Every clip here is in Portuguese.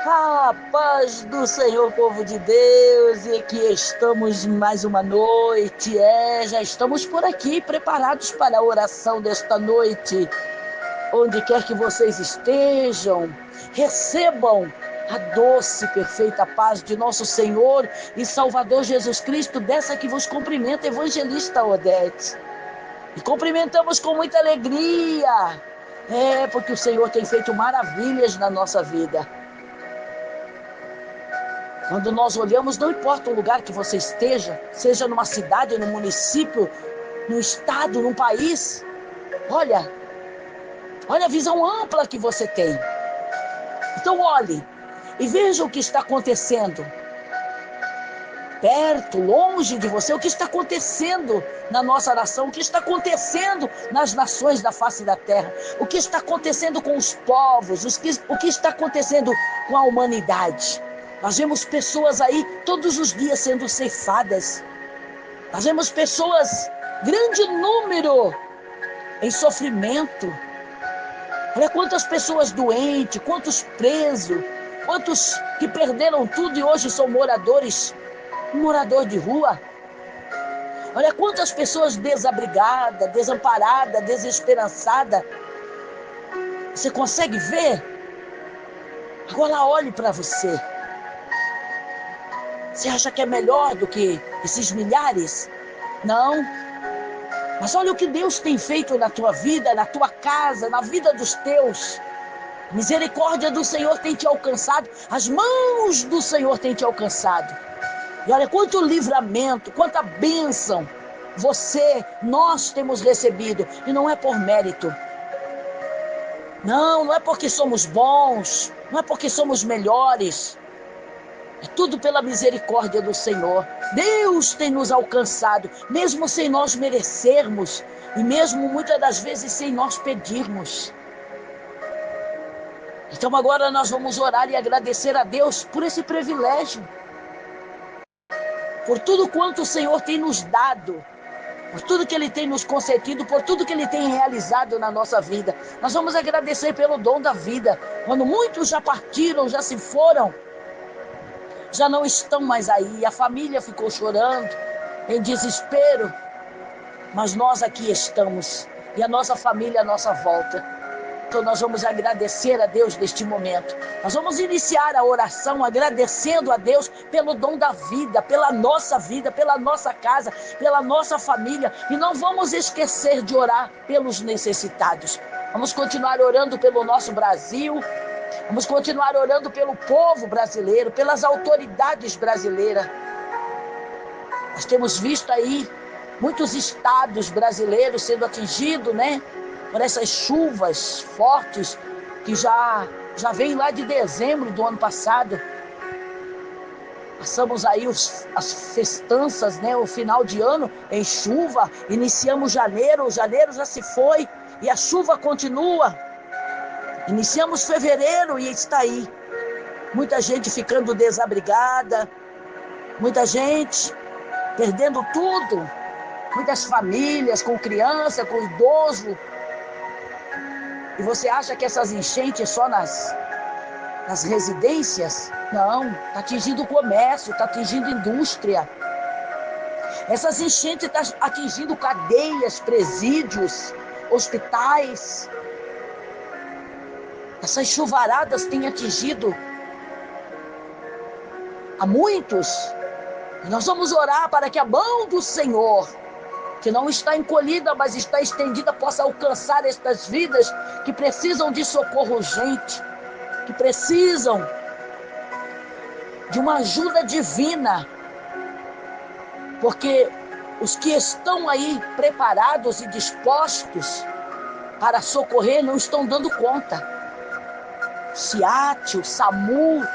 A paz do Senhor, povo de Deus, e aqui estamos mais uma noite, já estamos por aqui preparados para a oração desta noite. Onde quer que vocês estejam, recebam a doce, perfeita paz de nosso Senhor e Salvador Jesus Cristo, dessa que vos cumprimenta, evangelista Odete. E cumprimentamos com muita alegria, porque o Senhor tem feito maravilhas na nossa vida. Quando nós olhamos, não importa o lugar que você esteja, seja numa cidade, num município, num estado, num país, olha a visão ampla que você tem. Então olhe e veja o que está acontecendo. Perto, longe de você, o que está acontecendo na nossa nação, o que está acontecendo nas nações da face da terra, o que está acontecendo com os povos, o que está acontecendo com a humanidade. Nós vemos pessoas aí todos os dias sendo ceifadas. Nós vemos pessoas, grande número, em sofrimento. Olha quantas pessoas doentes, quantos presos, quantos que perderam tudo e hoje são morador de rua. Olha quantas pessoas desabrigadas, desamparadas, desesperançadas. Você consegue ver? Agora olhe para você. Você acha que é melhor do que esses milhares? Não. Mas olha o que Deus tem feito na tua vida, na tua casa, na vida dos teus. A misericórdia do Senhor tem te alcançado, as mãos do Senhor têm te alcançado. E olha quanto livramento, quanta bênção nós temos recebido. E não é por mérito. Não é porque somos bons, não é porque somos melhores. É tudo pela misericórdia do Senhor. Deus tem nos alcançado, mesmo sem nós merecermos, e mesmo muitas das vezes sem nós pedirmos. Então agora nós vamos orar e agradecer a Deus por esse privilégio, por tudo quanto o Senhor tem nos dado, por tudo que Ele tem nos concedido, por tudo que Ele tem realizado na nossa vida. Nós vamos agradecer pelo dom da vida, quando muitos já partiram, já se foram, já não estão mais aí, a família ficou chorando, em desespero, mas nós aqui estamos, e a nossa família à nossa volta. Então nós vamos agradecer a Deus neste momento. Nós vamos iniciar a oração agradecendo a Deus pelo dom da vida, pela nossa casa, pela nossa família, e não vamos esquecer de orar pelos necessitados. Vamos continuar orando pelo nosso Brasil. Vamos continuar orando pelo povo brasileiro, pelas autoridades brasileiras. Nós temos visto aí muitos estados brasileiros sendo atingidos, por essas chuvas fortes que já vem lá de dezembro do ano passado. Passamos aí as festanças, o final de ano em chuva. Iniciamos janeiro já se foi e a chuva continua. Iniciamos fevereiro e está aí. Muita gente ficando desabrigada, muita gente perdendo tudo, muitas famílias com criança, com idoso. E você acha que essas enchentes só nas residências? Não, está atingindo o comércio, está atingindo a indústria. Essas enchentes estão atingindo cadeias, presídios, hospitais. Essas chuvaradas têm atingido a muitos. E nós vamos orar para que a mão do Senhor, que não está encolhida, mas está estendida, possa alcançar estas vidas que precisam de socorro urgente, que precisam de uma ajuda divina, porque os que estão aí preparados e dispostos para socorrer não estão dando conta. SEAT, o SAMU,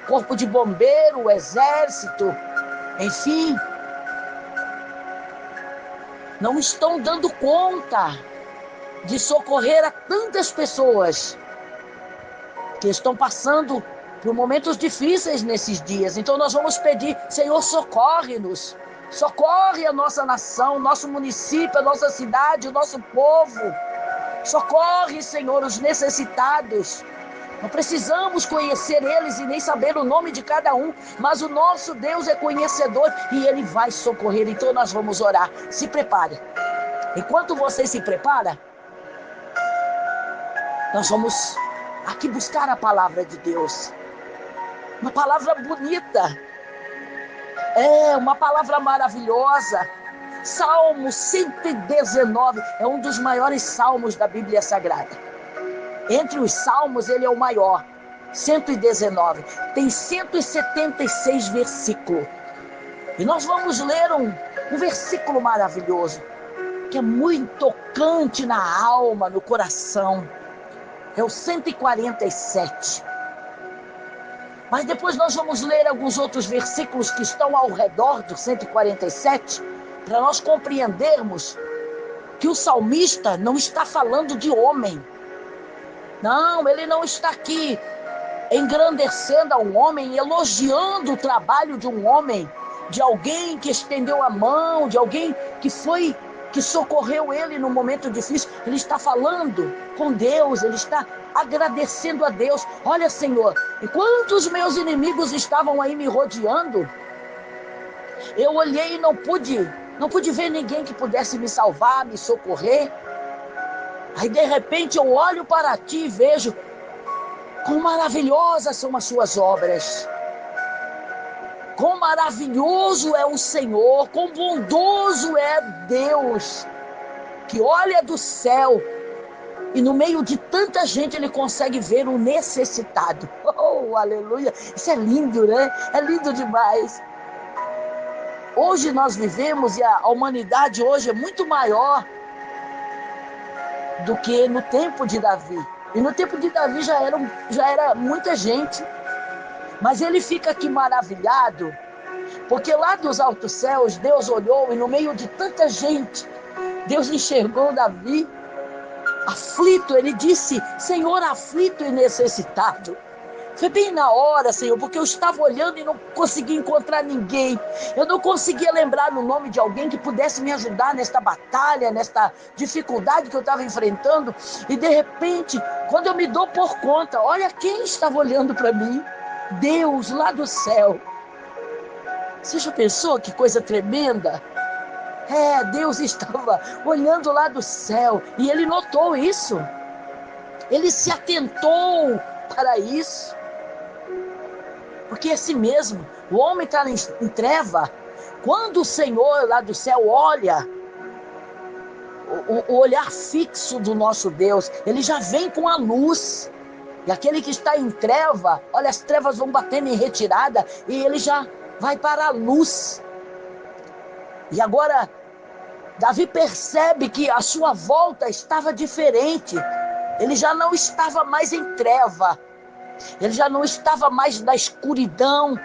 Corpo de Bombeiro, o Exército, enfim, não estão dando conta de socorrer a tantas pessoas que estão passando por momentos difíceis nesses dias. Então nós vamos pedir: Senhor, socorre-nos, socorre a nossa nação, nosso município, a nossa cidade, o nosso povo. Socorre, Senhor, os necessitados. Não precisamos conhecer eles e nem saber o nome de cada um, mas o nosso Deus é conhecedor e Ele vai socorrer. Então nós vamos orar. Se prepare. Enquanto você se prepara, nós vamos aqui buscar a palavra de Deus. Uma palavra bonita. Uma palavra maravilhosa. Salmo 119 é um dos maiores salmos da Bíblia Sagrada. Entre os salmos, ele é o maior. 119. Tem 176 versículos. E nós vamos ler um versículo maravilhoso, que é muito tocante na alma, no coração. É o 147. Mas depois nós vamos ler alguns outros versículos que estão ao redor do 147, para nós compreendermos que o salmista não está falando de homem. Não, ele não está aqui engrandecendo a um homem, elogiando o trabalho de um homem, de alguém que estendeu a mão, de alguém que socorreu ele no momento difícil. Ele está falando com Deus, ele está agradecendo a Deus. Olha, Senhor, enquanto os meus inimigos estavam aí me rodeando, eu olhei e não pude ver ninguém que pudesse me salvar, me socorrer. Aí de repente eu olho para ti e vejo quão maravilhosas são as suas obras. Quão maravilhoso é o Senhor, quão bondoso é Deus, que olha do céu e no meio de tanta gente ele consegue ver o necessitado. Oh, aleluia! Isso é lindo, né? É lindo demais. Hoje nós vivemos e a humanidade hoje é muito maior do que no tempo de Davi. E no tempo de Davi já era muita gente. Mas ele fica aqui maravilhado, porque lá dos altos céus, Deus olhou e no meio de tanta gente, Deus enxergou Davi aflito. Ele disse: Senhor, aflito e necessitado. Foi bem na hora, Senhor, porque eu estava olhando e não conseguia encontrar ninguém. Eu não conseguia lembrar o nome de alguém que pudesse me ajudar nesta batalha, nesta dificuldade que eu estava enfrentando. E de repente, quando eu me dou por conta, olha quem estava olhando para mim. Deus lá do céu. Você já pensou que coisa tremenda? Deus estava olhando lá do céu e ele notou isso. Ele se atentou para isso. Porque é assim mesmo, o homem está em treva. Quando o Senhor lá do céu olha, o olhar fixo do nosso Deus, ele já vem com a luz. E aquele que está em treva, olha, as trevas vão batendo em retirada e ele já vai para a luz. E agora, Davi percebe que a sua volta estava diferente. Ele já não estava mais em treva. Ele já não estava mais na escuridão.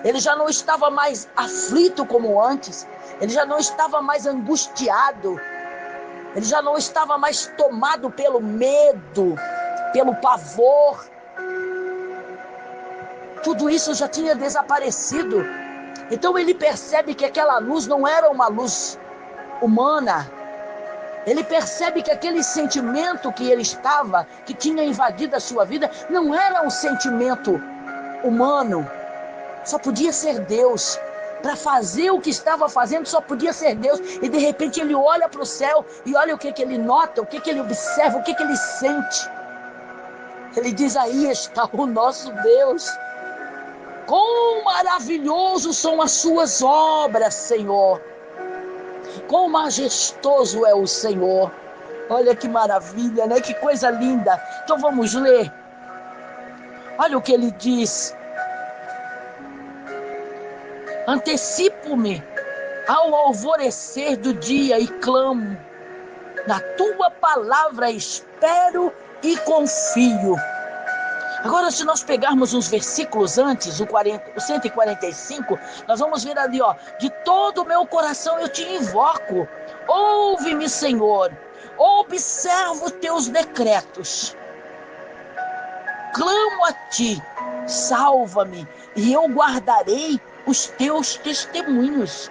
Ele já não estava mais aflito como antes. Ele já não estava mais angustiado. Ele já não estava mais tomado pelo medo, pelo pavor. Tudo isso já tinha desaparecido. Então ele percebe que aquela luz não era uma luz humana. Ele percebe que aquele sentimento que ele estava, que tinha invadido a sua vida, não era um sentimento humano. Só podia ser Deus. Para fazer o que estava fazendo, só podia ser Deus. E de repente ele olha para o céu e olha o que ele nota, o que ele observa, o que ele sente. Ele diz: aí está o nosso Deus. Quão maravilhosos são as suas obras, Senhor. Quão majestoso é o Senhor. Olha que maravilha, né? Que coisa linda. Então vamos ler. Olha o que ele diz. Antecipo-me ao alvorecer do dia e clamo. Na tua palavra espero e confio. Agora, se nós pegarmos uns versículos antes, o 145, nós vamos ver ali, de todo o meu coração eu te invoco. Ouve-me, Senhor, observo os teus decretos. Clamo a ti, salva-me, e eu guardarei os teus testemunhos.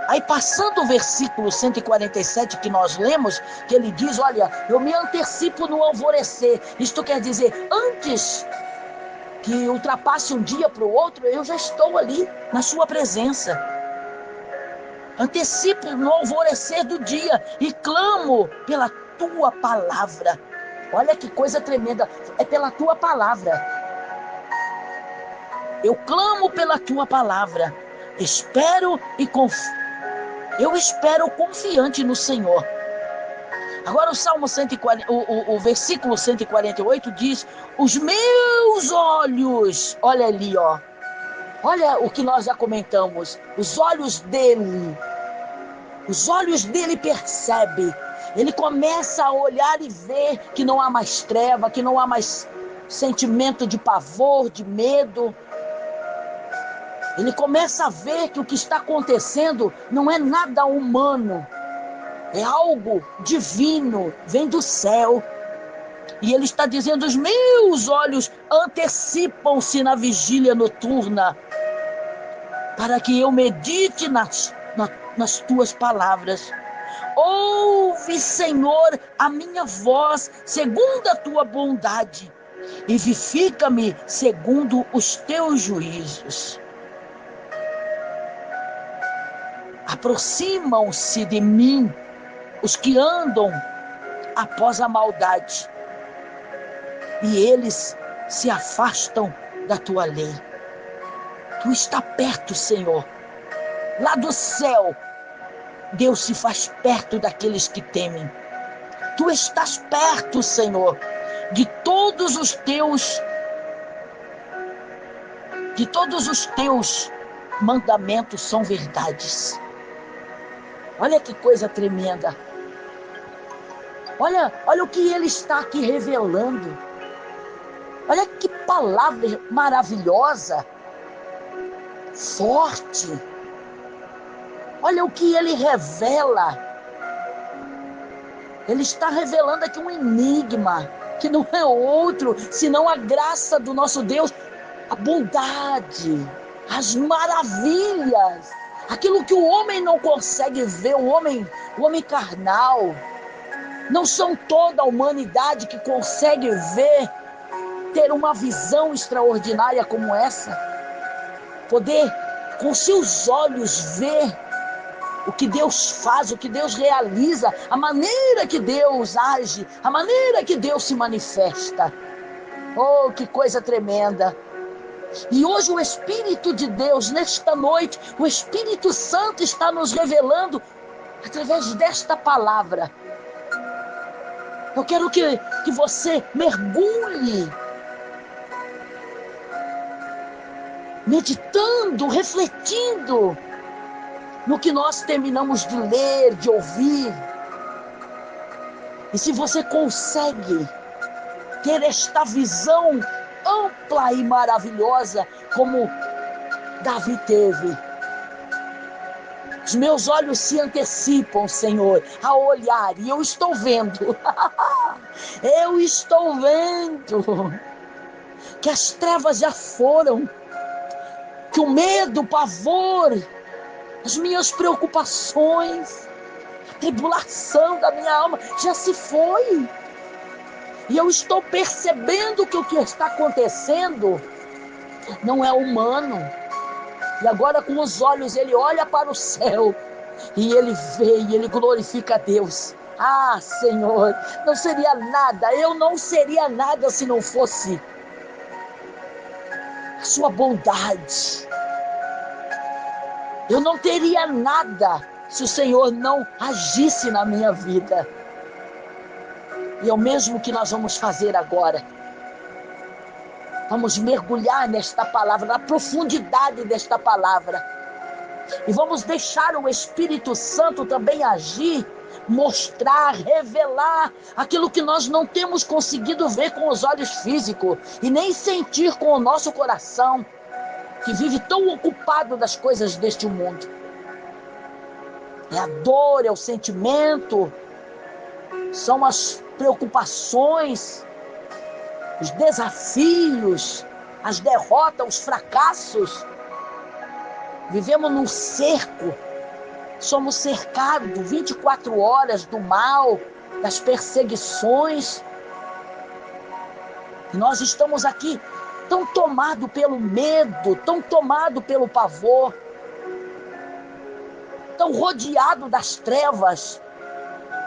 Aí passando o versículo 147 que nós lemos, que ele diz, olha, eu me antecipo no alvorecer. Isto quer dizer, antes que ultrapasse um dia para o outro, eu já estou ali na sua presença. Antecipo no alvorecer do dia e clamo pela tua palavra. Olha que coisa tremenda, é pela tua palavra. Eu clamo pela tua palavra. Espero e confio. Eu espero confiante no Senhor. Agora o Salmo 140, o versículo 148 diz, os meus olhos, olha ali, ó. Olha o que nós já comentamos, os olhos dele percebem. Ele começa a olhar e ver que não há mais treva, que não há mais sentimento de pavor, de medo. Ele começa a ver que o que está acontecendo não é nada humano, é algo divino, vem do céu. E ele está dizendo, os meus olhos antecipam-se na vigília noturna, para que eu medite nas tuas palavras. Ouve, Senhor, a minha voz, segundo a tua bondade, e vivifica-me segundo os teus juízos. Aproximam-se de mim os que andam após a maldade, e eles se afastam da tua lei. Tu está perto, Senhor. Lá do céu, Deus se faz perto daqueles que temem. Tu estás perto, Senhor, de todos os teus mandamentos são verdades. Olha que coisa tremenda. Olha o que ele está aqui revelando. Olha que palavra maravilhosa, forte. Olha o que ele revela. Ele está revelando aqui um enigma, que não é outro, senão a graça do nosso Deus, a bondade, as maravilhas, aquilo que o homem não consegue ver, o homem carnal. Não são toda a humanidade que consegue ver, ter uma visão extraordinária como essa. Poder, com seus olhos, ver o que Deus faz, o que Deus realiza, a maneira que Deus age, a maneira que Deus se manifesta. Oh, que coisa tremenda! E hoje o Espírito de Deus, nesta noite, o Espírito Santo está nos revelando, através desta palavra. Eu quero que você mergulhe, meditando, refletindo no que nós terminamos de ler, de ouvir. E se você consegue ter esta visão ampla e maravilhosa como Davi teve. Os meus olhos se antecipam, Senhor, a olhar, e eu estou vendo. Eu estou vendo que as trevas já foram, que o medo, o pavor, as minhas preocupações, a tribulação da minha alma já se foi. E eu estou percebendo que o que está acontecendo não é humano. E agora com os olhos ele olha para o céu e ele vê e ele glorifica a Deus. Ah, Senhor, não seria nada, eu não seria nada se não fosse a sua bondade. Eu não teria nada se o Senhor não agisse na minha vida. E é o mesmo que nós vamos fazer agora. Vamos mergulhar nesta palavra, na profundidade desta palavra. E vamos deixar o Espírito Santo também agir, mostrar, revelar aquilo que nós não temos conseguido ver com os olhos físicos e nem sentir com o nosso coração, que vive tão ocupado das coisas deste mundo. É a dor, é o sentimento, são as preocupações, os desafios, as derrotas, os fracassos. Vivemos num cerco somos cercados 24 horas do mal, das perseguições. E nós estamos aqui tão tomados pelo medo, tão tomados pelo pavor, tão rodeados das trevas,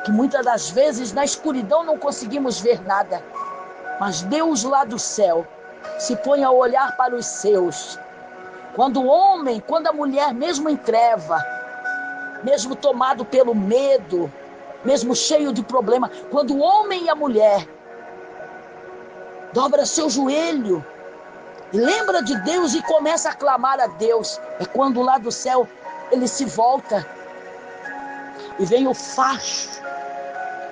que muitas das vezes na escuridão não conseguimos ver nada. Mas Deus lá do céu se põe a olhar para os seus. Quando o homem, quando a mulher, mesmo em treva, mesmo tomado pelo medo, mesmo cheio de problema, quando o homem e a mulher dobra seu joelho e lembra de Deus e começa a clamar a Deus, é quando lá do céu ele se volta e vem o facho.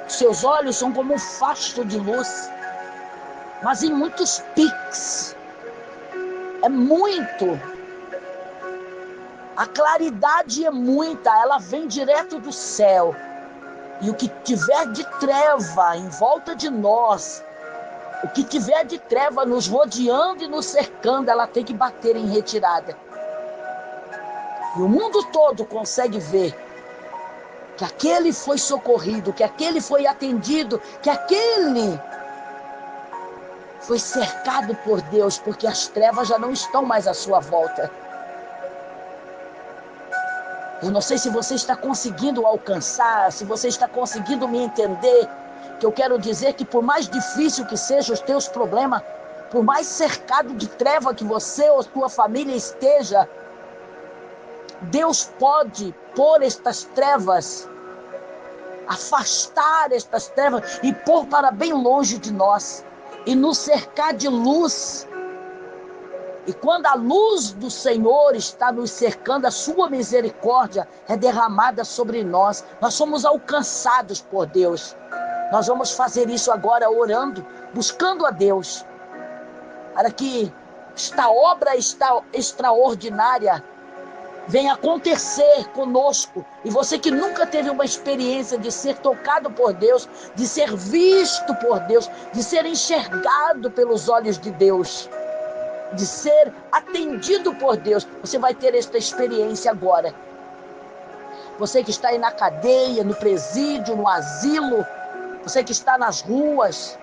Seus olhos são como um facho de luz, mas em muitos piques. É muito. A claridade é muita, ela vem direto do céu. E o que tiver de treva em volta de nós, o que tiver de treva nos rodeando e nos cercando, ela tem que bater em retirada. E o mundo todo consegue ver que aquele foi socorrido, que aquele foi atendido, que aquele foi cercado por Deus, porque as trevas já não estão mais à sua volta. Eu não sei se você está conseguindo alcançar, se você está conseguindo me entender, que eu quero dizer que por mais difícil que sejam os teus problemas, por mais cercado de treva que você ou tua família esteja, Deus pode pôr estas trevas, afastar estas trevas e pôr para bem longe de nós e nos cercar de luz. E quando a luz do Senhor está nos cercando, a sua misericórdia é derramada sobre nós. Nós somos alcançados por Deus. Nós vamos fazer isso agora orando, buscando a Deus, para que esta obra extraordinária venha acontecer conosco. E você que nunca teve uma experiência de ser tocado por Deus, de ser visto por Deus, de ser enxergado pelos olhos de Deus, de ser atendido por Deus, você vai ter esta experiência agora. Você que está aí na cadeia, no presídio, no asilo, você que está nas ruas,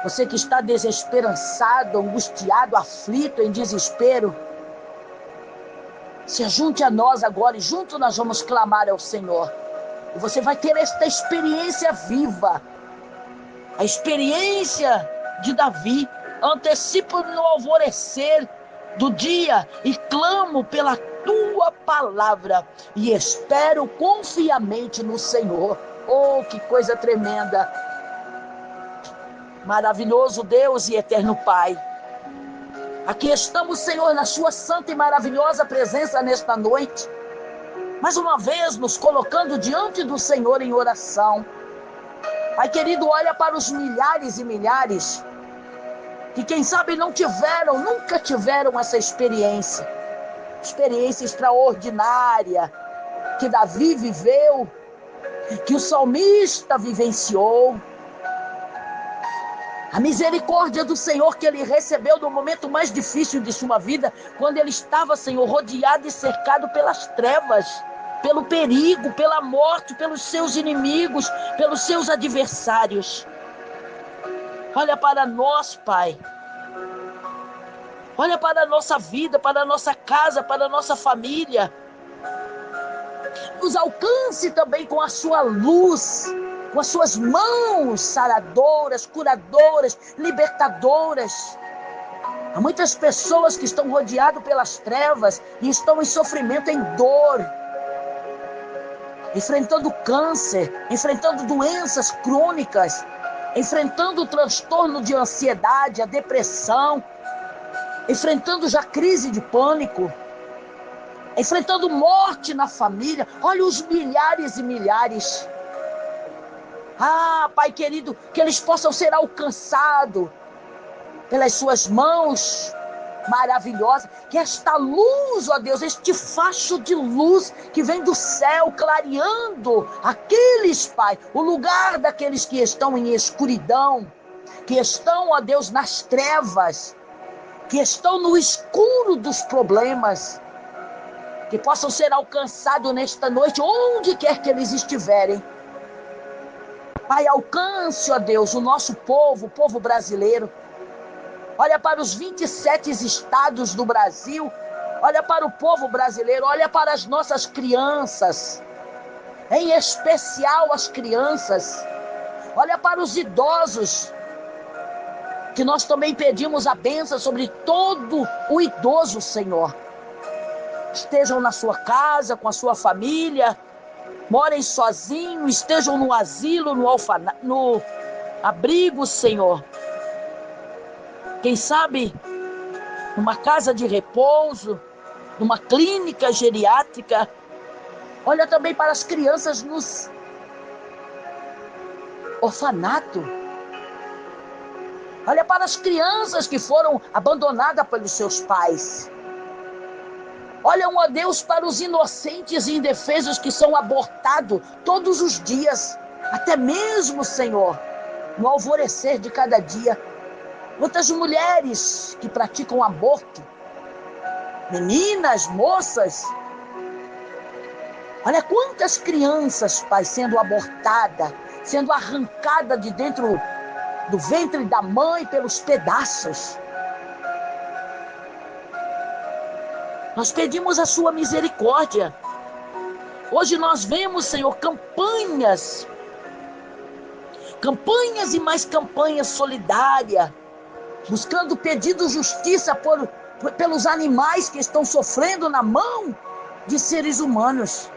você que está desesperançado, angustiado, aflito, em desespero, se junte a nós agora e juntos nós vamos clamar ao Senhor. E você vai ter esta experiência viva, a experiência de Davi. Antecipo no alvorecer do dia e clamo pela tua palavra e espero confiamente no Senhor. Oh, que coisa tremenda! Maravilhoso Deus e eterno Pai. Aqui estamos, Senhor, na sua santa e maravilhosa presença nesta noite. Mais uma vez nos colocando diante do Senhor em oração. Pai querido, olha para os milhares e milhares que quem sabe nunca tiveram essa experiência extraordinária que Davi viveu, que o salmista vivenciou. A misericórdia do Senhor que ele recebeu no momento mais difícil de sua vida, quando ele estava, Senhor, rodeado e cercado pelas trevas, pelo perigo, pela morte, pelos seus inimigos, pelos seus adversários. Olha para nós, Pai. Olha para a nossa vida, para a nossa casa, para a nossa família. Nos alcance também com a sua luz, com as suas mãos saradoras, curadoras, libertadoras. Há muitas pessoas que estão rodeadas pelas trevas e estão em sofrimento, em dor, enfrentando câncer, enfrentando doenças crônicas, enfrentando o transtorno de ansiedade, a depressão, enfrentando já crise de pânico, enfrentando morte na família. Olha os milhares e milhares. Ah, Pai querido, que eles possam ser alcançados pelas suas mãos maravilhosas. Que esta luz, ó Deus, este facho de luz que vem do céu, clareando aqueles, Pai, o lugar daqueles que estão em escuridão, que estão, ó Deus, nas trevas, que estão no escuro dos problemas. que possam ser alcançados nesta noite, onde quer que eles estiverem. Pai, alcance, ó Deus, o nosso povo, o povo brasileiro. Olha para os 27 estados do Brasil, olha para o povo brasileiro, olha para as nossas crianças, em especial as crianças. Olha para os idosos, que nós também pedimos a bênção sobre todo o idoso, Senhor. Estejam na sua casa, com a sua família, morem sozinhos, estejam no asilo, no abrigo, Senhor. Quem sabe, numa casa de repouso, numa clínica geriátrica. Olha também para as crianças nos orfanatos. Olha para as crianças que foram abandonadas pelos seus pais. Olha, ó Deus, para os inocentes e indefesos que são abortados todos os dias, até mesmo, Senhor, no alvorecer de cada dia. Quantas mulheres que praticam aborto, meninas, moças. Olha quantas crianças, Pai, sendo abortadas, sendo arrancadas de dentro do ventre da mãe pelos pedaços. Nós pedimos a sua misericórdia. Hoje nós vemos, Senhor, campanhas e mais campanhas solidárias, buscando pedindo justiça pelos animais que estão sofrendo na mão de seres humanos.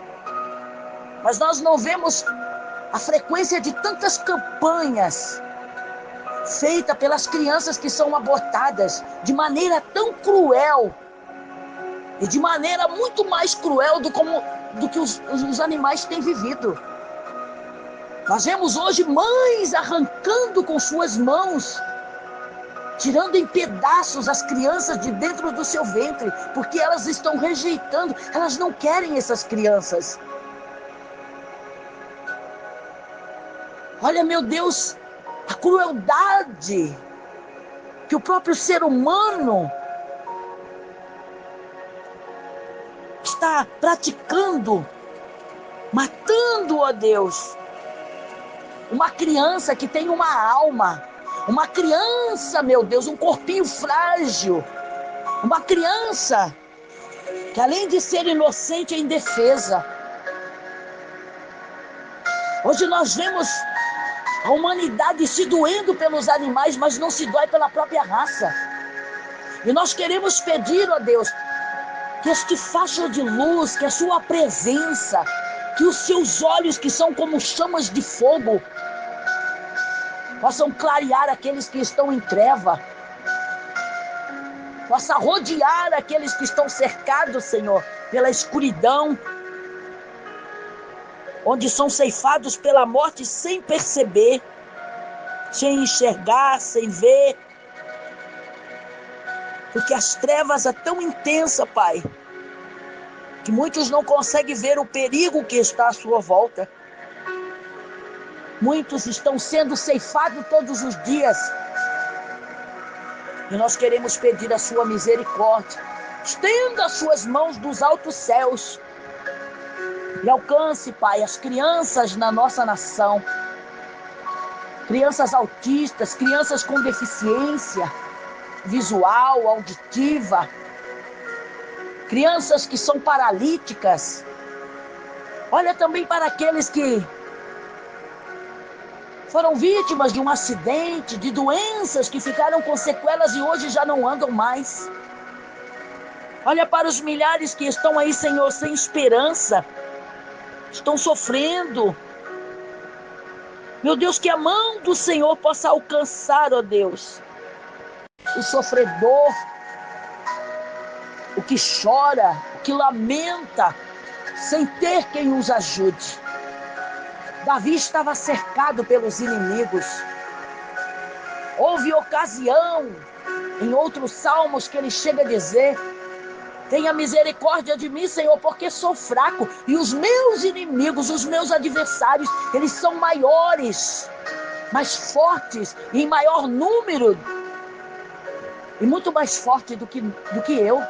Mas nós não vemos a frequência de tantas campanhas feitas pelas crianças que são abortadas de maneira tão cruel, e de maneira muito mais cruel do que os animais têm vivido. Nós vemos hoje mães arrancando com suas mãos, tirando em pedaços as crianças de dentro do seu ventre, porque elas estão rejeitando, elas não querem essas crianças. Olha, meu Deus, a crueldade que o próprio ser humano está praticando, matando, ó Deus, uma criança que tem uma alma, uma criança, meu Deus, um corpinho frágil, uma criança que além de ser inocente é indefesa. Hoje nós vemos a humanidade se doendo pelos animais, mas não se dói pela própria raça. E nós queremos pedir, ó Deus, que este facho de luz, que a sua presença, que os seus olhos que são como chamas de fogo, possam clarear aqueles que estão em treva, possa rodear aqueles que estão cercados, Senhor, pela escuridão, onde são ceifados pela morte sem perceber, sem enxergar, sem ver, porque as trevas é tão intensa, Pai, que muitos não conseguem ver o perigo que está à sua volta. Muitos estão sendo ceifados todos os dias. E nós queremos pedir a sua misericórdia. Estenda as suas mãos dos altos céus e alcance, Pai, as crianças na nossa nação. Crianças autistas, crianças com deficiência visual, auditiva, crianças que são paralíticas. Olha também para aqueles que foram vítimas de um acidente, de doenças que ficaram com sequelas e hoje já não andam mais. Olha para os milhares que estão aí, Senhor, sem esperança, estão sofrendo. Meu Deus, que a mão do Senhor possa alcançar, ó Deus, o sofredor, o que chora, o que lamenta, sem ter quem os ajude. Davi estava cercado pelos inimigos. Houve ocasião, em outros salmos, que ele chega a dizer: tenha misericórdia de mim, Senhor, porque sou fraco, e os meus inimigos, os meus adversários, eles são maiores, mais fortes, e em maior número, e muito mais forte do que eu.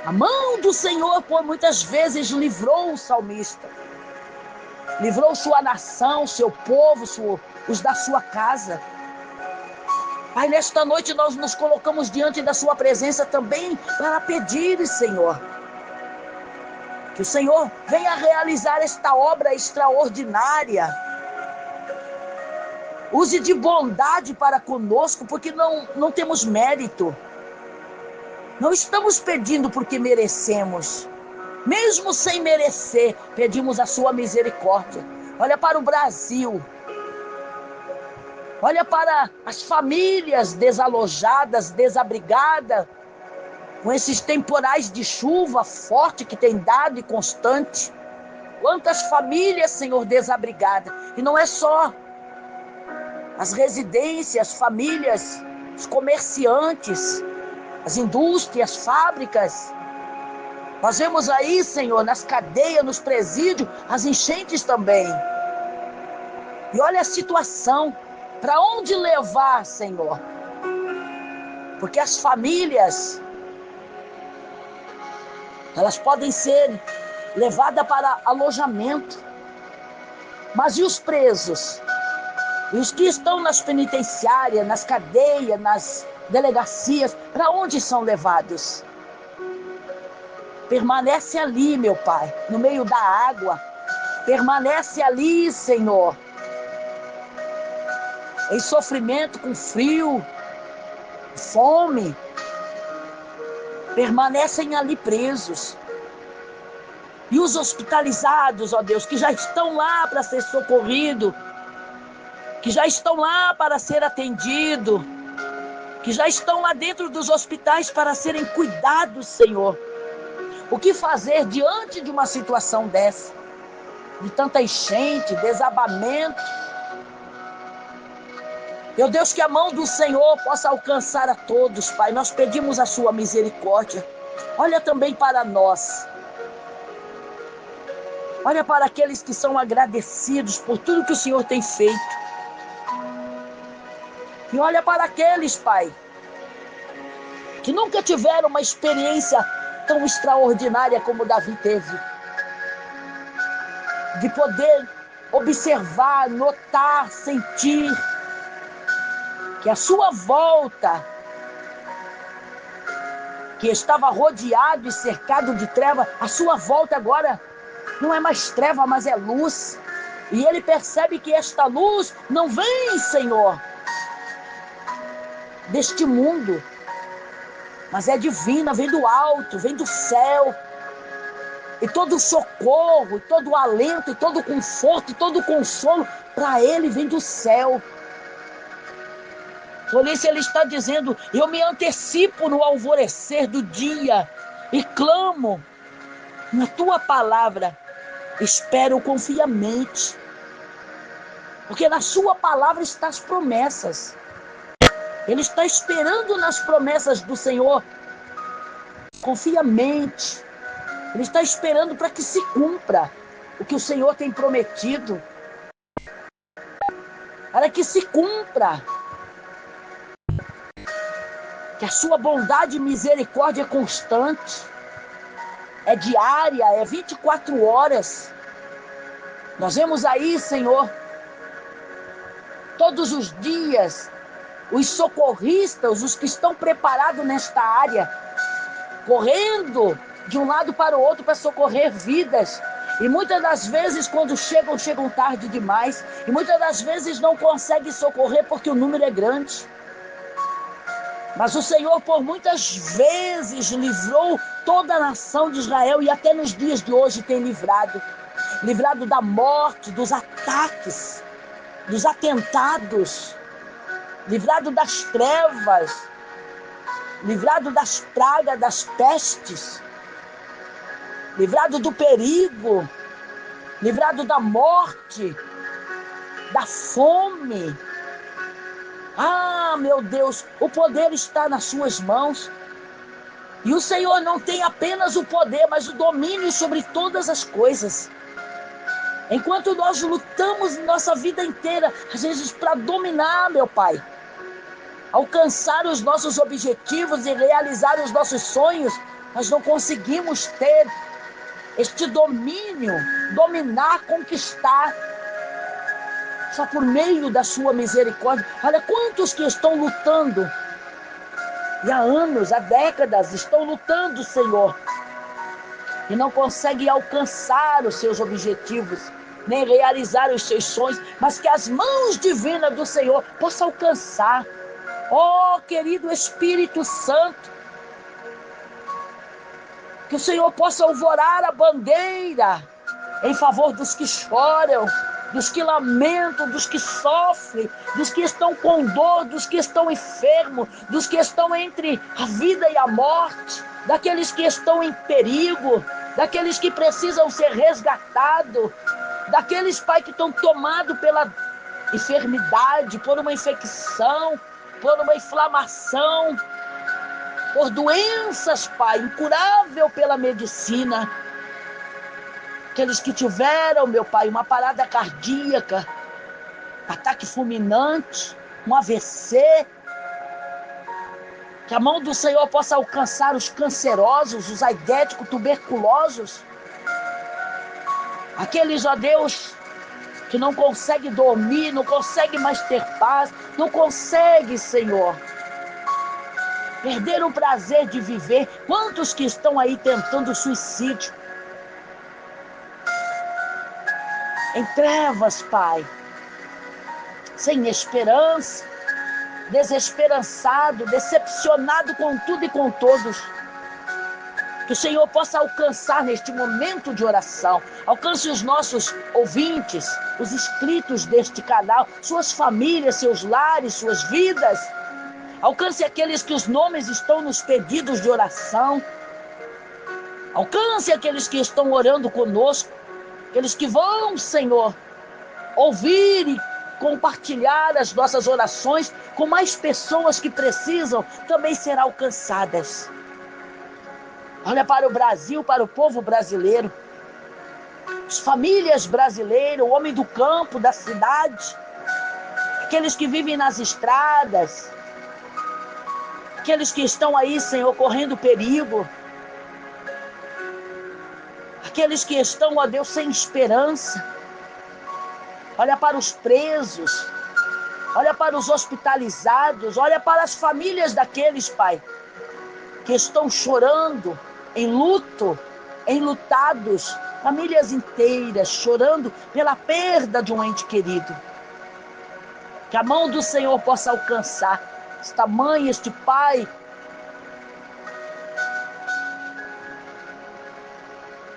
A mão do Senhor, por muitas vezes, livrou o salmista. Livrou sua nação, seu povo, os da sua casa. Pai, nesta noite nós nos colocamos diante da sua presença também para pedir, Senhor, que o Senhor venha realizar esta obra extraordinária. Use de bondade para conosco, porque não temos mérito. Não estamos pedindo porque merecemos. Mesmo sem merecer, pedimos a sua misericórdia. Olha para o Brasil. Olha para as famílias desalojadas, desabrigadas, com esses temporais de chuva forte que tem dado e constante. Quantas famílias, Senhor, desabrigadas. E não é só as residências, famílias, os comerciantes, as indústrias, fábricas. Nós vemos aí, Senhor, nas cadeias, nos presídios, as enchentes também. E olha a situação. Para onde levar, Senhor? Porque as famílias, elas podem ser levadas para alojamento. Mas e os presos? E os que estão nas penitenciárias, nas cadeias, nas delegacias, para onde são levados? Permanece ali, meu Pai, no meio da água. Permanece ali, Senhor, em sofrimento, com frio, fome. Permanecem ali presos. E os hospitalizados, ó Deus, que já estão lá para ser socorrido, que já estão lá para ser atendido, que já estão lá dentro dos hospitais para serem cuidados, Senhor. O que fazer diante de uma situação dessa? De tanta enchente, desabamento. Meu Deus, que a mão do Senhor possa alcançar a todos, Pai. Nós pedimos a sua misericórdia. Olha também para nós. Olha para aqueles que são agradecidos por tudo que o Senhor tem feito. E olha para aqueles, Pai, que nunca tiveram uma experiência tão extraordinária como Davi teve. De poder observar, notar, sentir que a sua volta, que estava rodeado e cercado de treva, a sua volta agora não é mais treva, mas é luz. E ele percebe que esta luz não vem, Senhor, deste mundo, mas é divina, vem do alto, vem do céu. E todo o socorro, e todo o alento, e todo o conforto, e todo o consolo, para ele vem do céu. Por isso ele está dizendo: eu me antecipo no alvorecer do dia e clamo na tua palavra, espero confiamente, porque na sua palavra estão as promessas. Ele está esperando nas promessas do Senhor confiamente. Ele está esperando para que se cumpra o que o Senhor tem prometido, para que se cumpra. Que a sua bondade e misericórdia é constante, é diária, é 24 horas. Nós vemos aí, Senhor, todos os dias, os socorristas, os que estão preparados nesta área, correndo de um lado para o outro para socorrer vidas. E muitas das vezes, quando chegam tarde demais. E muitas das vezes não conseguem socorrer porque o número é grande. Mas o Senhor, por muitas vezes, livrou toda a nação de Israel, e até nos dias de hoje tem livrado. Livrado da morte, dos ataques, dos atentados. Livrado das trevas. Livrado das pragas, das pestes. Livrado do perigo. Livrado da morte, da fome. Ah, meu Deus, o poder está nas suas mãos. E o Senhor não tem apenas o poder, mas o domínio sobre todas as coisas. Enquanto nós lutamos nossa vida inteira, às vezes para dominar, meu Pai, alcançar os nossos objetivos e realizar os nossos sonhos, Nós não conseguimos ter este domínio, dominar, conquistar, só por meio da sua misericórdia. Olha quantos que estão lutando, e há anos, há décadas, estão lutando, Senhor, e não conseguem alcançar os seus objetivos, nem realizar os seus sonhos, mas que as mãos divinas do Senhor possam alcançar. Oh, querido Espírito Santo, que o Senhor possa alvorar a bandeira em favor dos que choram, dos que lamentam, dos que sofrem, dos que estão com dor, dos que estão enfermos, dos que estão entre a vida e a morte, daqueles que estão em perigo, daqueles que precisam ser resgatados, daqueles, Pai, que estão tomados pela enfermidade, por uma infecção, por uma inflamação, por doenças, Pai, incurável pela medicina. Aqueles que tiveram, meu Pai, uma parada cardíaca, ataque fulminante, um AVC. Que a mão do Senhor possa alcançar os cancerosos, os aidéticos, tuberculosos. Aqueles, ó Deus, que não conseguem dormir, não conseguem mais ter paz, não conseguem, Senhor, perder o prazer de viver. Quantos que estão aí tentando suicídio? Em trevas, Pai, sem esperança, desesperançado, decepcionado com tudo e com todos. Que o Senhor possa alcançar neste momento de oração, alcance os nossos ouvintes, os inscritos deste canal, suas famílias, seus lares, suas vidas. Alcance aqueles que os nomes estão nos pedidos de oração. Alcance aqueles que estão orando conosco, aqueles que vão, Senhor, ouvir e compartilhar as nossas orações com mais pessoas que precisam também ser alcançadas. Olha para o Brasil, para o povo brasileiro, as famílias brasileiras, o homem do campo, da cidade, aqueles que vivem nas estradas, aqueles que estão aí, Senhor, correndo perigo, aqueles que estão, ó Deus, sem esperança. Olha para os presos, olha para os hospitalizados, olha para as famílias daqueles, Pai, que estão chorando, em luto, enlutados, famílias inteiras chorando pela perda de um ente querido. Que a mão do Senhor possa alcançar esta mãe, este pai,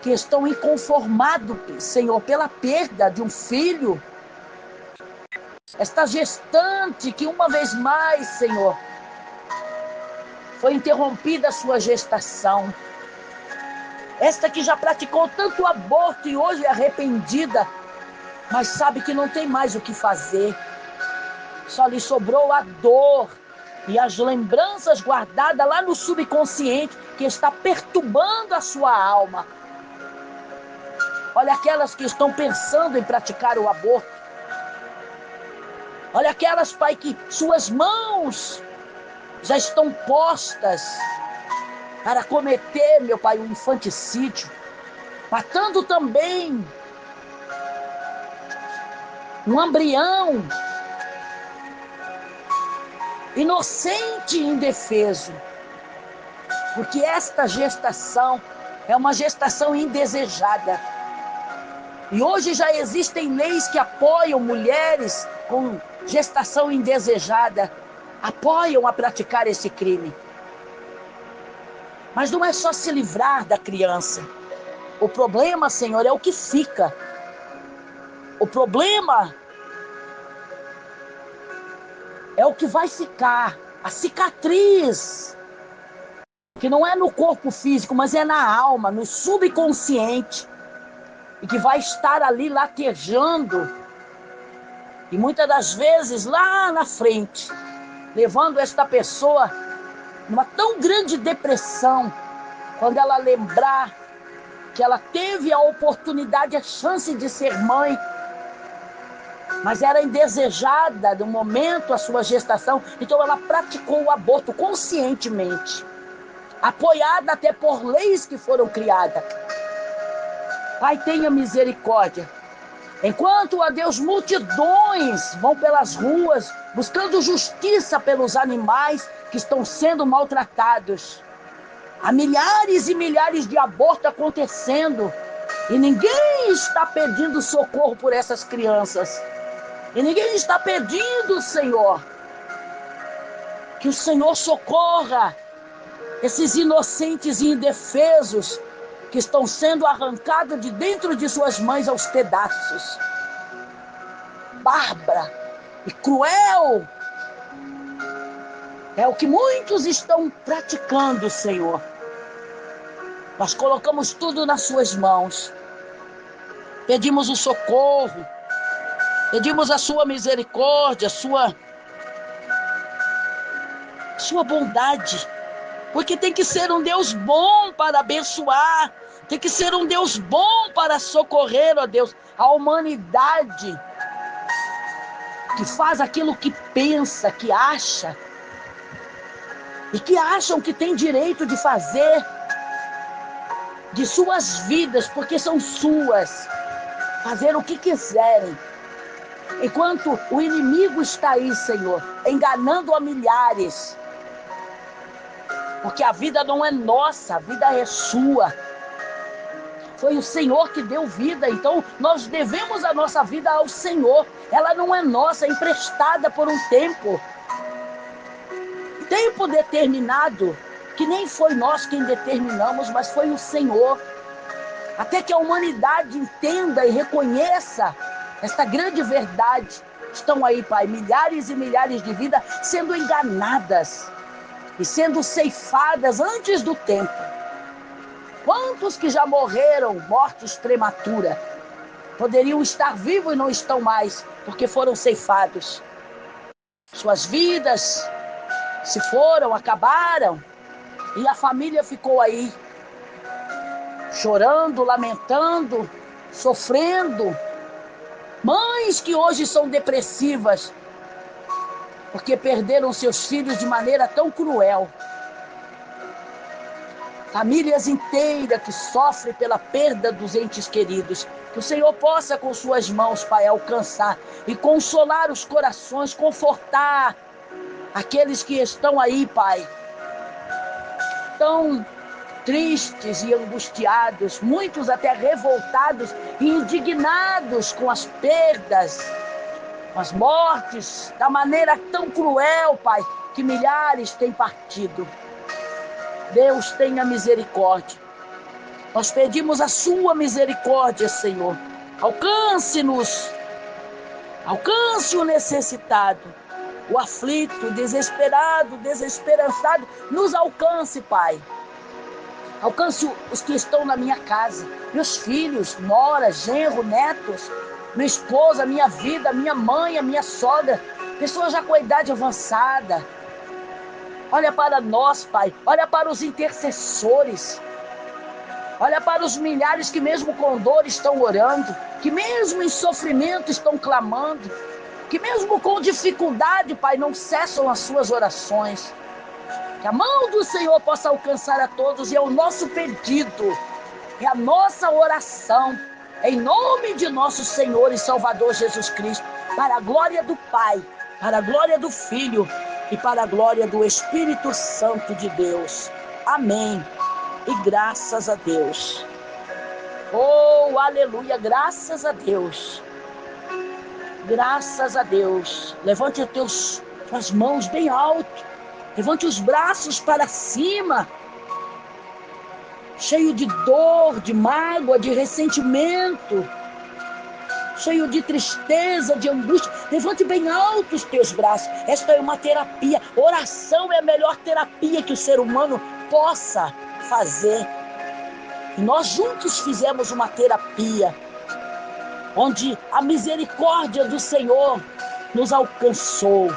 que estão inconformados, Senhor, pela perda de um filho. Esta gestante que uma vez mais, Senhor, foi interrompida a sua gestação. Esta que já praticou tanto aborto e hoje é arrependida, mas sabe que não tem mais o que fazer. Só lhe sobrou a dor e as lembranças guardadas lá no subconsciente que está perturbando a sua alma. Olha aquelas que estão pensando em praticar o aborto. Olha aquelas, Pai, que suas mãos já estão postas para cometer, meu Pai, um infanticídio, matando também um embrião inocente e indefeso, porque esta gestação é uma gestação indesejada. E hoje já existem leis que apoiam mulheres com gestação indesejada, apoiam a praticar esse crime. Mas não é só se livrar da criança. O problema, Senhor, é o que fica. O problema é o que vai ficar. A cicatriz, que não é no corpo físico, mas é na alma, no subconsciente. E que vai estar ali latejando. E muitas das vezes lá na frente, levando esta pessoa numa tão grande depressão, quando ela lembrar que ela teve a oportunidade, a chance de ser mãe, mas era indesejada no momento a sua gestação, então ela praticou o aborto conscientemente. apoiada até por leis que foram criadas. Pai, tenha misericórdia. Enquanto, ó Deus, multidões vão pelas ruas buscando justiça pelos animais que estão sendo maltratados. Há milhares e milhares de abortos acontecendo e ninguém está pedindo socorro por essas crianças. E ninguém está pedindo, Senhor, que o Senhor socorra esses inocentes e indefesos que estão sendo arrancados de dentro de suas mães aos pedaços. Bárbara e cruel é o que muitos estão praticando, Senhor. Nós colocamos tudo nas suas mãos. Pedimos o socorro. Pedimos a sua misericórdia, sua bondade. Porque tem que ser um Deus bom para abençoar. Tem que ser um Deus bom para socorrer, ó Deus, a humanidade que faz aquilo que pensa, que acha, e que acham que tem direito de fazer de suas vidas, porque são suas, fazer o que quiserem. Enquanto o inimigo está aí, Senhor, enganando a milhares. Porque a vida não é nossa, a vida é sua. Foi o Senhor que deu vida, então nós devemos a nossa vida ao Senhor. Ela não é nossa, é emprestada por um tempo. Tempo determinado, que nem foi nós quem determinamos, mas foi o Senhor. Até que a humanidade entenda e reconheça esta grande verdade. Estão aí, Pai, milhares e milhares de vidas sendo enganadas e sendo ceifadas antes do tempo. Quantos que já morreram, mortes prematuras, poderiam estar vivos e não estão mais, porque foram ceifados. Suas vidas se foram, acabaram, e a família ficou aí, chorando, lamentando, sofrendo. Mães que hoje são depressivas, porque perderam seus filhos de maneira tão cruel. Famílias inteiras que sofrem pela perda dos entes queridos. Que o Senhor possa, com suas mãos, Pai, alcançar e consolar os corações, confortar aqueles que estão aí, Pai, tão tristes e angustiados, muitos até revoltados e indignados com as perdas, com as mortes, da maneira tão cruel, Pai, que milhares têm partido. Deus, tenha misericórdia. Nós pedimos a sua misericórdia, Senhor. Alcance-nos. Alcance o necessitado, o aflito, o desesperado, o desesperançado. Nos alcance, Pai. Alcance os que estão na minha casa. Meus filhos, nora, genro, netos, minha esposa, minha vida, minha mãe, a minha sogra. Pessoas já com a idade avançada. Olha para nós, Pai. Olha para os intercessores. Olha para os milhares que mesmo com dor estão orando. Que mesmo em sofrimento estão clamando. Que mesmo com dificuldade, Pai, não cessam as suas orações. Que a mão do Senhor possa alcançar a todos. E é o nosso pedido. É a nossa oração. Em nome de nosso Senhor e Salvador Jesus Cristo. Para a glória do Pai. Para a glória do Filho. E para a glória do Espírito Santo de Deus. Amém. E graças a Deus. Oh, aleluia, graças a Deus. Graças a Deus. Levante as tuas mãos bem alto. Levante os braços para cima. Cheio de dor, de mágoa, de ressentimento. Cheio de tristeza, de angústia. Levante bem alto os teus braços. Esta é uma terapia. Oração é a melhor terapia que o ser humano possa fazer. E nós juntos fizemos uma terapia, onde a misericórdia do Senhor nos alcançou.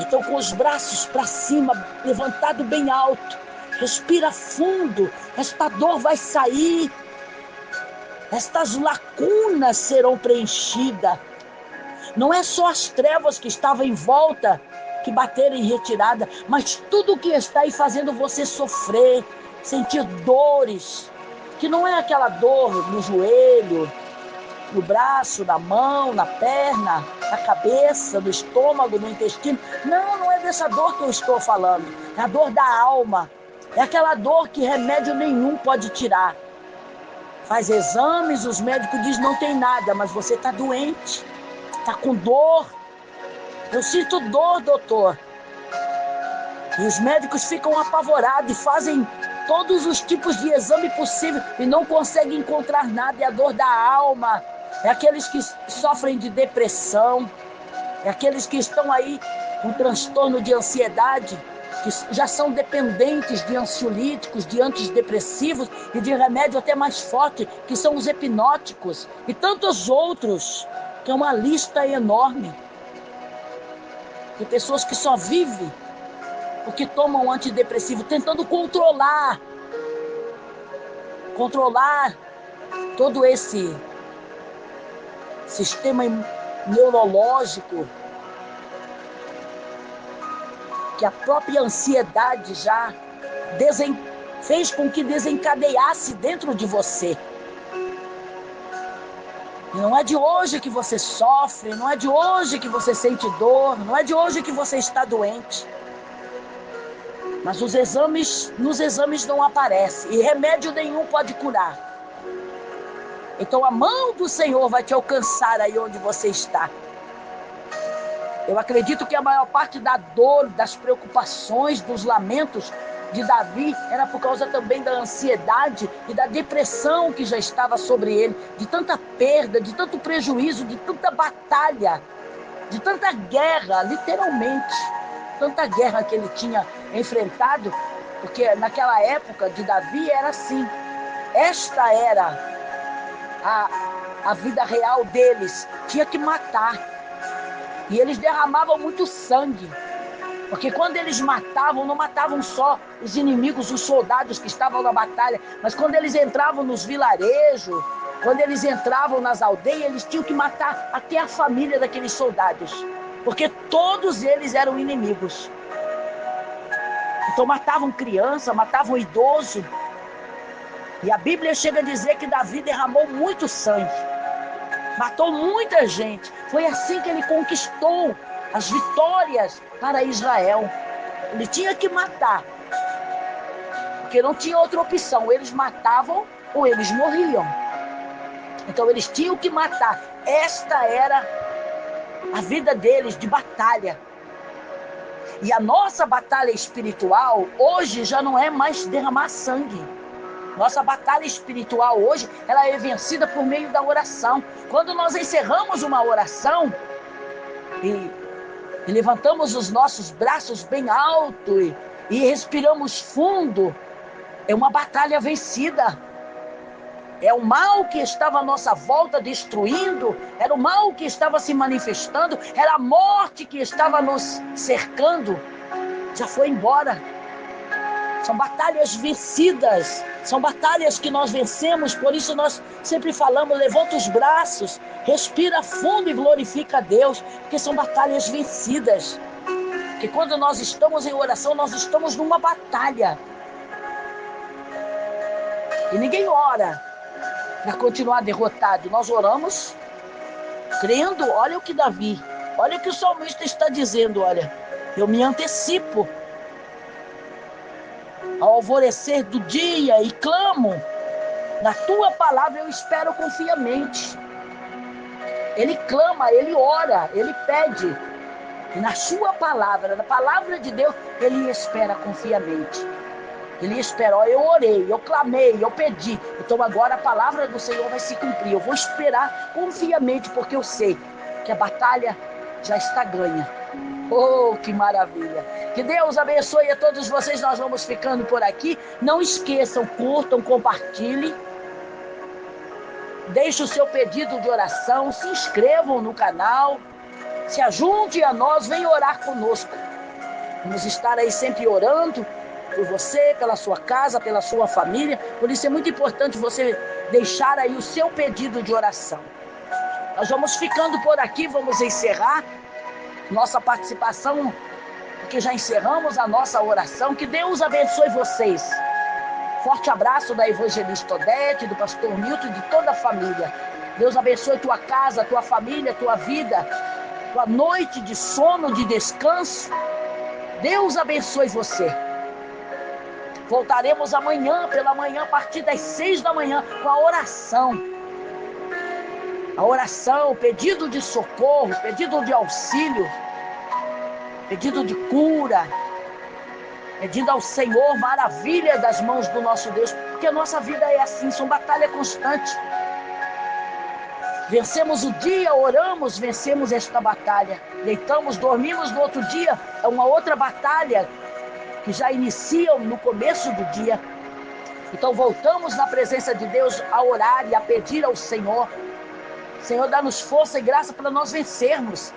Então, com os braços para cima, levantado bem alto, respira fundo. Esta dor vai sair. Estas lacunas serão preenchidas. Não é só as trevas que estavam em volta que bater em retirada, mas tudo que está aí fazendo você sofrer, sentir dores, que não é aquela dor no joelho, no braço, na mão, na perna, na cabeça, no estômago, no intestino. Não, não é dessa dor que eu estou falando. É a dor da alma. É aquela dor que remédio nenhum pode tirar. Faz exames, os médicos dizem não tem nada, mas você está doente, está com dor. Eu sinto dor, doutor. E os médicos ficam apavorados e fazem todos os tipos de exame possível e não conseguem encontrar nada. É a dor da alma. É aqueles que sofrem de depressão. É aqueles que estão aí com transtorno de ansiedade, que já são dependentes de ansiolíticos, de antidepressivos e de remédio até mais forte, que são os hipnóticos. E tantos outros, que é uma lista enorme. De pessoas que só vivem porque tomam antidepressivo, tentando controlar todo esse sistema neurológico, que a própria ansiedade já fez com que desencadeasse dentro de você. E não é de hoje que você sofre, não é de hoje que você sente dor, não é de hoje que você está doente. Mas nos exames não aparece, e remédio nenhum pode curar. Então a mão do Senhor vai te alcançar aí onde você está. Eu acredito que a maior parte da dor, das preocupações, dos lamentos de Davi era por causa também da ansiedade e da depressão que já estava sobre ele, de tanta perda, de tanto prejuízo, de tanta batalha, de tanta guerra, literalmente, tanta guerra que ele tinha enfrentado, porque naquela época de Davi era assim. Esta era a vida real deles, tinha que matar. E eles derramavam muito sangue, porque quando eles matavam, não matavam só os inimigos, os soldados que estavam na batalha, mas quando eles entravam nos vilarejos, quando eles entravam nas aldeias, eles tinham que matar até a família daqueles soldados, porque todos eles eram inimigos. Então matavam criança, matavam idoso. E a Bíblia chega a dizer que Davi derramou muito sangue, matou muita gente. Foi assim que ele conquistou as vitórias para Israel. Ele tinha que matar, porque não tinha outra opção. Eles matavam ou eles morriam. Então eles tinham que matar. Esta era a vida deles de batalha. E a nossa batalha espiritual hoje já não é mais derramar sangue. Nossa batalha espiritual hoje, ela é vencida por meio da oração. Quando nós encerramos uma oração e levantamos os nossos braços bem alto e respiramos fundo, é uma batalha vencida. É o mal que estava à nossa volta destruindo, era o mal que estava se manifestando, era a morte que estava nos cercando, já foi embora. São batalhas vencidas, são batalhas que nós vencemos, por isso nós sempre falamos, levanta os braços, respira fundo e glorifica a Deus, porque são batalhas vencidas. Porque quando nós estamos em oração, nós estamos numa batalha. E ninguém ora para continuar derrotado. Nós oramos crendo. Olha o que Davi, olha o que o salmista está dizendo, olha, eu me antecipo ao alvorecer do dia e clamo, na tua palavra eu espero confiamente. Ele clama, ele ora, ele pede, e na sua palavra, na palavra de Deus, ele espera confiamente. Ele esperou, eu orei, eu clamei, eu pedi. Então agora a palavra do Senhor vai se cumprir. Eu vou esperar confiamente, porque eu sei que a batalha já está ganha. Oh, que maravilha! Que Deus abençoe a todos vocês. Nós vamos ficando por aqui. Não esqueçam, curtam, compartilhem. Deixe o seu pedido de oração. Se inscrevam no canal. Se ajunte a nós, venha orar conosco. Vamos estar aí sempre orando por você, pela sua casa, pela sua família. Por isso é muito importante você deixar aí o seu pedido de oração. Nós vamos ficando por aqui, vamos encerrar nossa participação porque já encerramos a nossa oração. Que Deus abençoe vocês. Forte abraço da evangelista Odete, do pastor Milton e de toda a família. Deus abençoe tua casa, tua família, tua vida, tua noite de sono, de descanso. Deus abençoe você. Voltaremos amanhã, pela manhã, a partir das 6 da manhã, com a oração. A oração, pedido de socorro, pedido de auxílio, pedido de cura, pedindo ao Senhor maravilha das mãos do nosso Deus, porque a nossa vida é assim, são batalha constante. Vencemos o dia, oramos, vencemos esta batalha. Deitamos, dormimos no outro dia, é uma outra batalha que já inicia no começo do dia. Então voltamos na presença de Deus a orar e a pedir ao Senhor. Senhor, dá-nos força e graça para nós vencermos.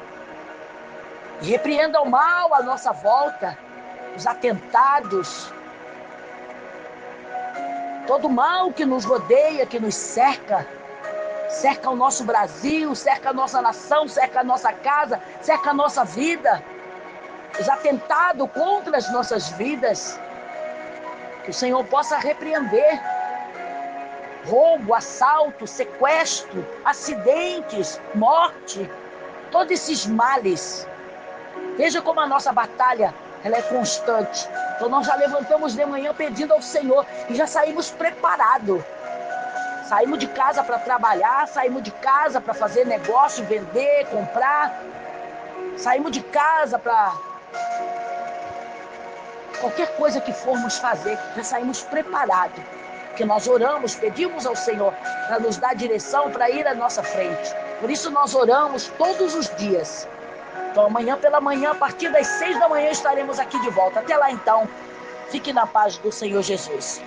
E repreenda o mal à nossa volta, os atentados, todo o mal que nos rodeia, que nos cerca. Cerca o nosso Brasil, cerca a nossa nação, cerca a nossa casa, cerca a nossa vida. Os atentados contra as nossas vidas. Que o Senhor possa repreender. Roubo, assalto, sequestro, acidentes, morte. Todos esses males. Veja como a nossa batalha ela é constante. Então nós já levantamos de manhã pedindo ao Senhor e já saímos preparados. Saímos de casa para trabalhar, saímos de casa para fazer negócio, vender, comprar. Saímos de casa para qualquer coisa que formos fazer, já saímos preparados. Porque nós oramos, pedimos ao Senhor para nos dar direção, para ir à nossa frente. Por isso nós oramos todos os dias. Então amanhã pela manhã, a partir das 6 da manhã, estaremos aqui de volta. Até lá então, fique na paz do Senhor Jesus.